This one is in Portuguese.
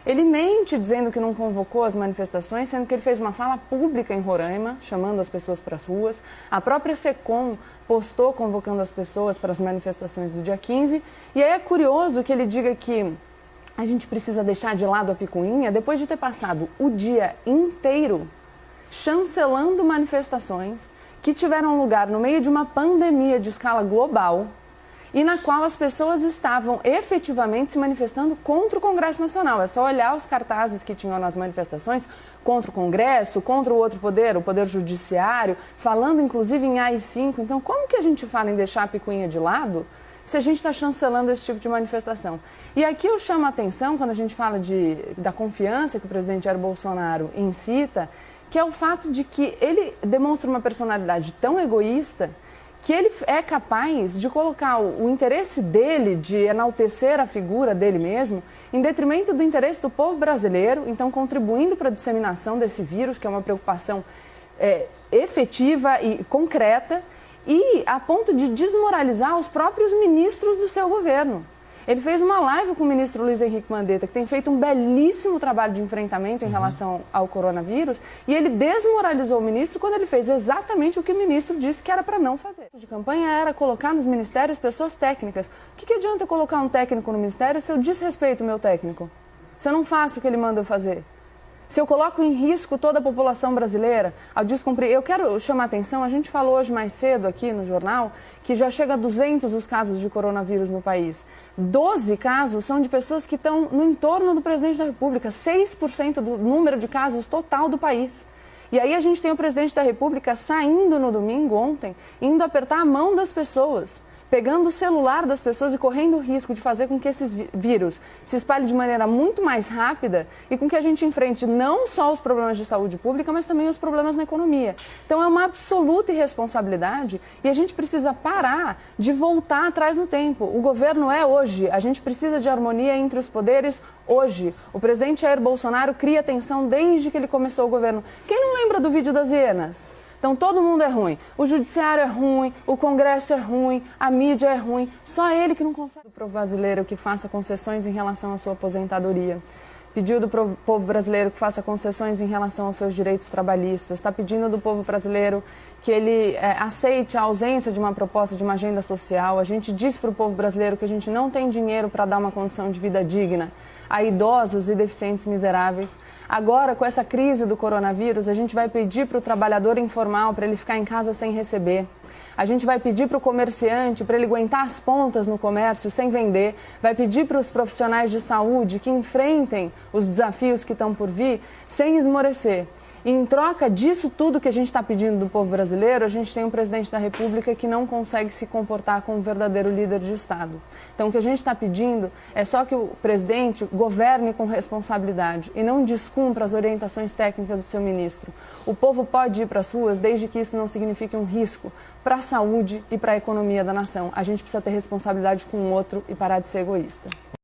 Ele mente dizendo que não convocou as manifestações, sendo que ele fez uma fala pública em Roraima, chamando as pessoas para as ruas. A própria SECOM postou convocando as pessoas para as manifestações do dia 15. E aí é curioso que ele diga que a gente precisa deixar de lado a picuinha, depois de ter passado o dia inteiro chancelando manifestações que tiveram lugar no meio de uma pandemia de escala global, e na qual as pessoas estavam efetivamente se manifestando contra o Congresso Nacional. É só olhar os cartazes que tinham nas manifestações contra o Congresso, contra o outro poder, o Poder Judiciário, falando inclusive em AI-5. Então, como que a gente fala em deixar a picuinha de lado se a gente está chancelando esse tipo de manifestação? E aqui eu chamo a atenção, quando a gente fala da confiança que o presidente Jair Bolsonaro incita, que é o fato de que ele demonstra uma personalidade tão egoísta que ele é capaz de colocar o interesse dele, de enaltecer a figura dele mesmo, em detrimento do interesse do povo brasileiro, então contribuindo para a disseminação desse vírus, que é uma preocupação efetiva e concreta, e a ponto de desmoralizar os próprios ministros do seu governo. Ele fez uma live com o ministro Luiz Henrique Mandetta, que tem feito um belíssimo trabalho de enfrentamento em relação ao coronavírus, e ele desmoralizou o ministro quando ele fez exatamente o que o ministro disse que era para não fazer. A campanha era colocar nos ministérios pessoas técnicas. O que adianta eu colocar um técnico no ministério se eu desrespeito o meu técnico? Se eu não faço o que ele manda eu fazer? Se eu coloco em risco toda a população brasileira ao descumprir... Eu quero chamar a atenção, a gente falou hoje mais cedo aqui no jornal, que já chega a 200 os casos de coronavírus no país. 12 casos são de pessoas que estão no entorno do presidente da República, 6% do número de casos total do país. E aí a gente tem o presidente da República saindo no domingo, ontem, indo apertar a mão das pessoas, pegando o celular das pessoas e correndo o risco de fazer com que esses vírus se espalhem de maneira muito mais rápida e com que a gente enfrente não só os problemas de saúde pública, mas também os problemas na economia. Então é uma absoluta irresponsabilidade e a gente precisa parar de voltar atrás no tempo. O governo é hoje, a gente precisa de harmonia entre os poderes hoje. O presidente Jair Bolsonaro cria tensão desde que ele começou o governo. Quem não lembra do vídeo das hienas? Então todo mundo é ruim, o judiciário é ruim, o Congresso é ruim, a mídia é ruim, só ele que não consegue. Para o brasileiro que faça concessões em relação à sua aposentadoria, pediu do povo brasileiro que faça concessões em relação aos seus direitos trabalhistas, está pedindo do povo brasileiro que ele aceite a ausência de uma proposta de uma agenda social. A gente diz para o povo brasileiro que a gente não tem dinheiro para dar uma condição de vida digna a idosos e deficientes miseráveis. Agora, com essa crise do coronavírus, a gente vai pedir para o trabalhador informal para ele ficar em casa sem receber. A gente vai pedir para o comerciante para ele aguentar as pontas no comércio sem vender. Vai pedir para os profissionais de saúde que enfrentem os desafios que estão por vir sem esmorecer. E em troca disso tudo que a gente está pedindo do povo brasileiro, a gente tem um presidente da República que não consegue se comportar como um verdadeiro líder de Estado. Então o que a gente está pedindo é só que o presidente governe com responsabilidade e não descumpra as orientações técnicas do seu ministro. O povo pode ir para as ruas desde que isso não signifique um risco para a saúde e para a economia da nação. A gente precisa ter responsabilidade com o outro e parar de ser egoísta.